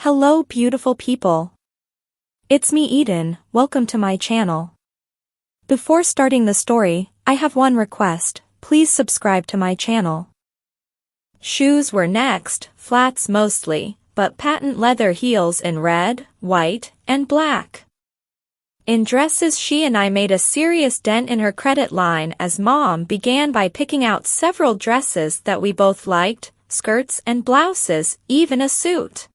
Hello beautiful people. It's me Eden, welcome to my channel. Before starting the story, I have one request, please subscribe to my channel. Shoes were next, flats mostly, but patent leather heels in red, white, and black. In dresses she and I made a serious dent in her credit line as Mom began by picking out several dresses that we both liked, skirts and blouses, even a suit.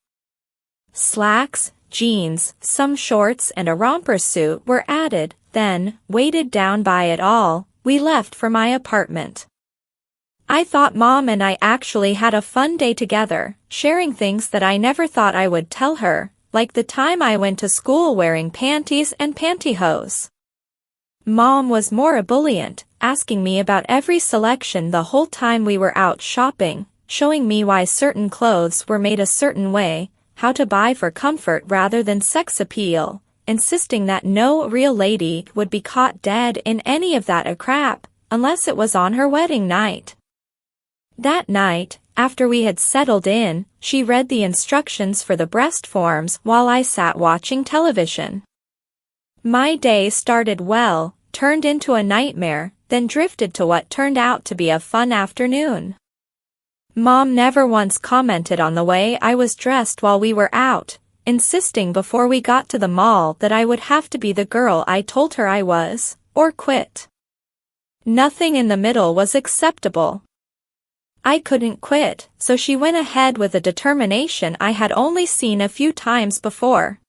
Slacks, jeans, some shorts and a romper suit were added, then, weighted down by it all, we left for my apartment. I thought Mom and I actually had a fun day together, sharing things that I never thought I would tell her, like the time I went to school wearing panties and pantyhose. Mom was more ebullient, asking me about every selection the whole time we were out shopping, showing me why certain clothes were made a certain way, how to buy for comfort rather than sex appeal, insisting that no real lady would be caught dead in any of that crap, unless it was on her wedding night. That night, after we had settled in, she read the instructions for the breast forms while I sat watching television. My day started well, turned into a nightmare, then drifted to what turned out to be a fun afternoon. Mom never once commented on the way I was dressed while we were out, insisting before we got to the mall that I would have to be the girl I told her I was, or quit. Nothing in the middle was acceptable. I couldn't quit, so she went ahead with a determination I had only seen a few times before.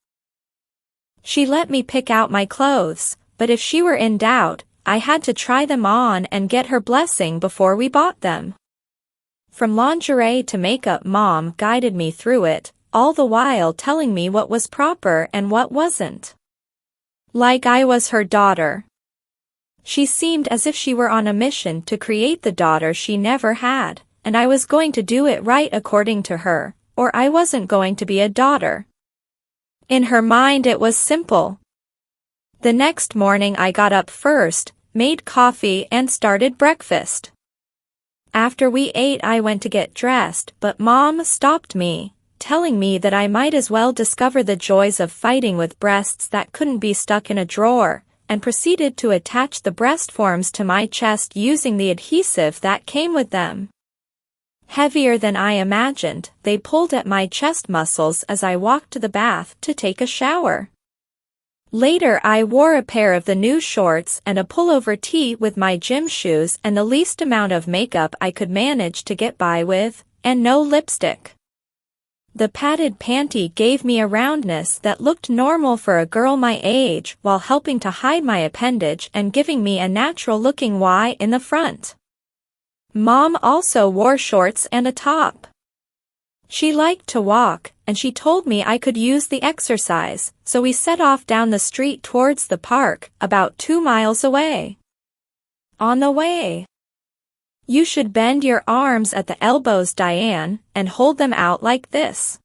She let me pick out my clothes, but if she were in doubt, I had to try them on and get her blessing before we bought them. From lingerie to makeup, Mom guided me through it, all the while telling me what was proper and what wasn't. Like I was her daughter. She seemed as if she were on a mission to create the daughter she never had, and I was going to do it right according to her, or I wasn't going to be a daughter. In her mind it was simple. The next morning I got up first, made coffee and started breakfast. After we ate I went to get dressed, but Mom stopped me, telling me that I might as well discover the joys of fighting with breasts that couldn't be stuck in a drawer, and proceeded to attach the breast forms to my chest using the adhesive that came with them. Heavier than I imagined, they pulled at my chest muscles as I walked to the bath to take a shower. Later I wore a pair of the new shorts and a pullover tee with my gym shoes and the least amount of makeup I could manage to get by with, and no lipstick. The padded panty gave me a roundness that looked normal for a girl my age while helping to hide my appendage and giving me a natural-looking Y in the front. Mom also wore shorts and a top. She liked to walk, and she told me I could use the exercise, so we set off down the street towards the park, about 2 miles away. On the way, "You should bend your arms at the elbows, Diane, and hold them out like this."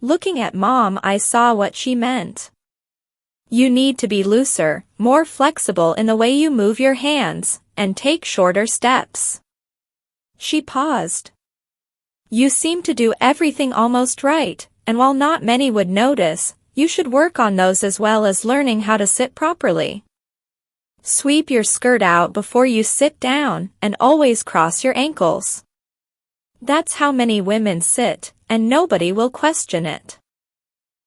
Looking at Mom, I saw what she meant. "You need to be looser, more flexible in the way you move your hands, and take shorter steps." She paused. "You seem to do everything almost right, and while not many would notice, you should work on those as well as learning how to sit properly. Sweep your skirt out before you sit down, and always cross your ankles. That's how many women sit, and nobody will question it."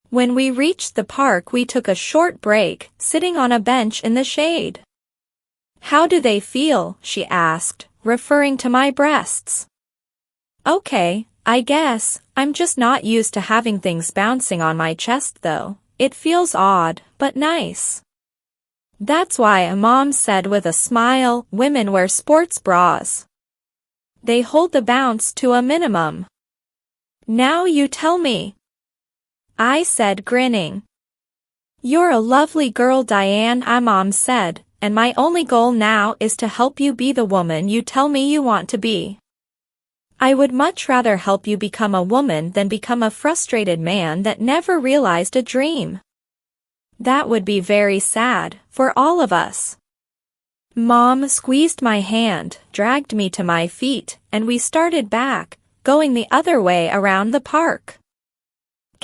When we reached the park we took a short break, sitting on a bench in the shade. "How do they feel?" she asked, referring to my breasts. "Okay, I guess, I'm just not used to having things bouncing on my chest though. It feels odd, but nice." "That's why," Mom said with a smile, "women wear sports bras. They hold the bounce to a minimum." "Now you tell me," I said, grinning. "You're a lovely girl, Diane," Mom said, "and my only goal now is to help you be the woman you tell me you want to be. I would much rather help you become a woman than become a frustrated man that never realized a dream. That would be very sad, for all of us." Mom squeezed my hand, dragged me to my feet, and we started back, going the other way around the park.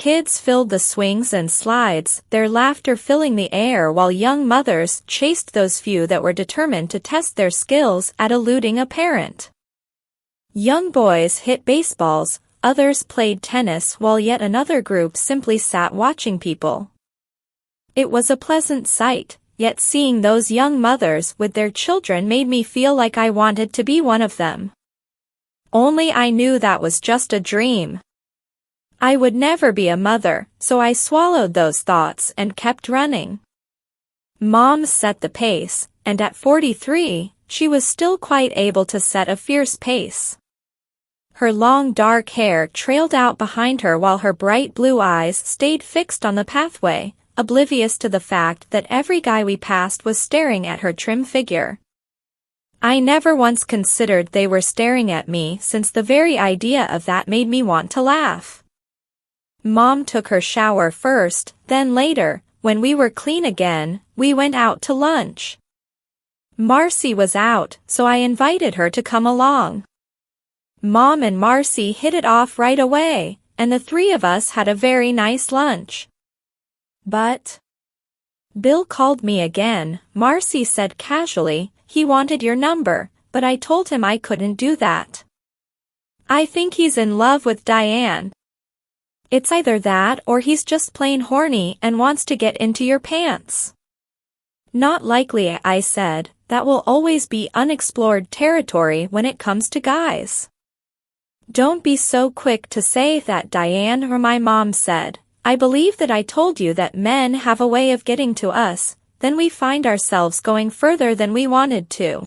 kids filled the swings and slides, their laughter filling the air while young mothers chased those few that were determined to test their skills at eluding a parent. Young boys hit baseballs, others played tennis while yet another group simply sat watching people. It was a pleasant sight, yet seeing those young mothers with their children made me feel like I wanted to be one of them. Only I knew that was just a dream. I would never be a mother, so I swallowed those thoughts and kept running. Mom set the pace, and at 43, she was still quite able to set a fierce pace. Her long dark hair trailed out behind her while her bright blue eyes stayed fixed on the pathway, oblivious to the fact that every guy we passed was staring at her trim figure. I never once considered they were staring at me, since the very idea of that made me want to laugh. Mom took her shower first, then later, when we were clean again, we went out to lunch. Marcy was out, so I invited her to come along. Mom and Marcy hit it off right away, and the three of us had a very nice lunch. But Bill called me again, Marcy said casually. He wanted your number, but I told him I couldn't do that. I think he's in love with Diane. It's either that or he's just plain horny and wants to get into your pants. Not likely, I said. That will always be unexplored territory when it comes to guys. Don't be so quick to say that, Diane, or my mom said. I believe that I told you that men have a way of getting to us, then we find ourselves going further than we wanted to.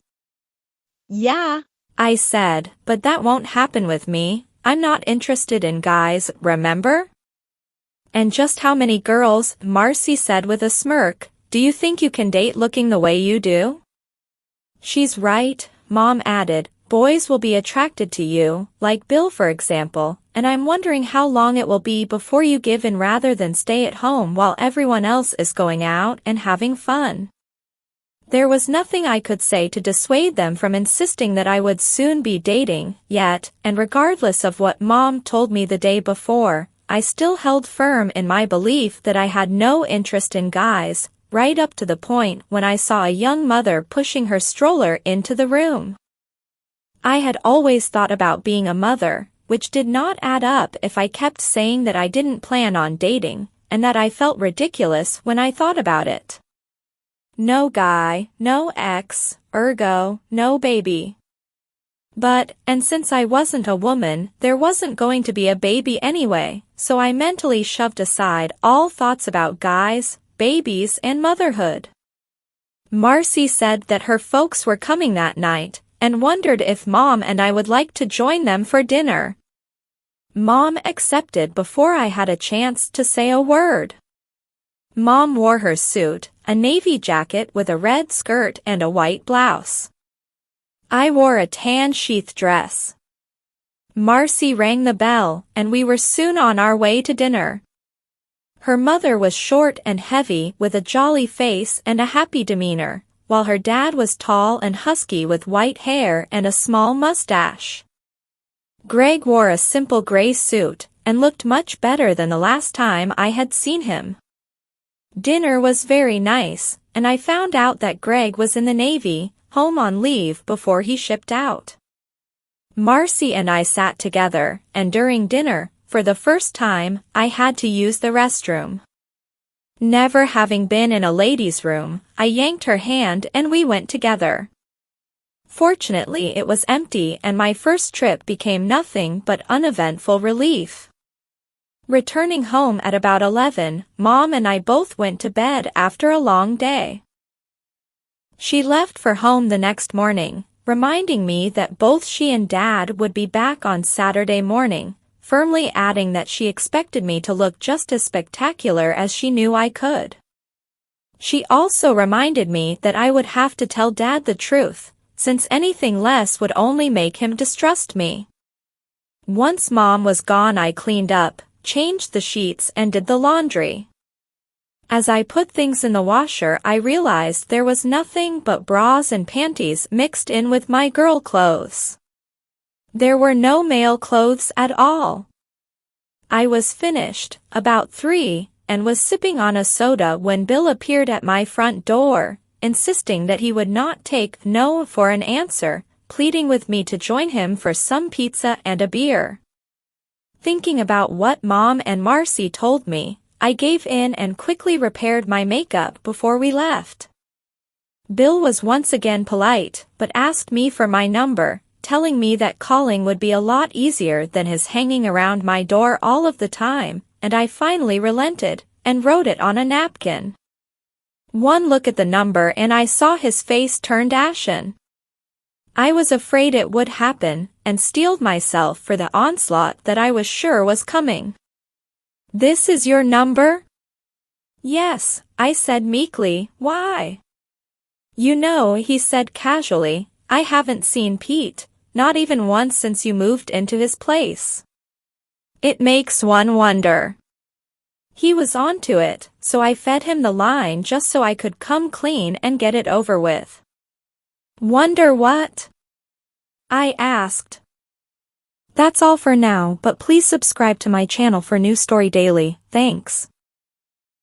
Yeah, I said, but that won't happen with me. I'm not interested in guys, remember? And just how many girls, Marcy said with a smirk, do you think you can date looking the way you do? She's right, Mom added. Boys will be attracted to you, like Bill for example, and I'm wondering how long it will be before you give in rather than stay at home while everyone else is going out and having fun. There was nothing I could say to dissuade them from insisting that I would soon be dating, yet, and regardless of what Mom told me the day before, I still held firm in my belief that I had no interest in guys, right up to the point when I saw a young mother pushing her stroller into the room. I had always thought about being a mother, which did not add up if I kept saying that I didn't plan on dating, and that I felt ridiculous when I thought about it. No guy, no ex, ergo, no baby. But, and since I wasn't a woman, there wasn't going to be a baby anyway, so I mentally shoved aside all thoughts about guys, babies, and motherhood. Marcy said that her folks were coming that night, and wondered if Mom and I would like to join them for dinner. Mom accepted before I had a chance to say a word. Mom wore her suit, a navy jacket with a red skirt and a white blouse. I wore a tan sheath dress. Marcy rang the bell, and we were soon on our way to dinner. Her mother was short and heavy with a jolly face and a happy demeanor, while her dad was tall and husky with white hair and a small mustache. Greg wore a simple gray suit, and looked much better than the last time I had seen him. Dinner was very nice, and I found out that Greg was in the Navy, home on leave before he shipped out. Marcy and I sat together, and during dinner, for the first time, I had to use the restroom. Never having been in a ladies' room, I yanked her hand and we went together. Fortunately, it was empty and my first trip became nothing but uneventful relief. Returning home at about 11, Mom and I both went to bed after a long day. She left for home the next morning, reminding me that both she and Dad would be back on Saturday morning, firmly adding that she expected me to look just as spectacular as she knew I could. She also reminded me that I would have to tell Dad the truth, since anything less would only make him distrust me. Once Mom was gone, I cleaned up, changed the sheets and did the laundry. As I put things in the washer, I realized there was nothing but bras and panties mixed in with my girl clothes. There were no male clothes at all. I was finished, about 3, and was sipping on a soda when Bill appeared at my front door, insisting that he would not take no for an answer, pleading with me to join him for some pizza and a beer. Thinking about what Mom and Marcy told me, I gave in and quickly repaired my makeup before we left. Bill was once again polite, but asked me for my number, telling me that calling would be a lot easier than his hanging around my door all of the time, and I finally relented, and wrote it on a napkin. One look at the number and I saw his face turned ashen. I was afraid it would happen, and steeled myself for the onslaught that I was sure was coming. "This is your number?" "Yes," I said meekly. "Why?" "You know," he said casually, "I haven't seen Pete, not even once since you moved into his place. It makes one wonder." He was onto it, so I fed him the line just so I could come clean and get it over with. "Wonder what?" I asked. That's all for now, but please subscribe to my channel for new story daily. Thanks.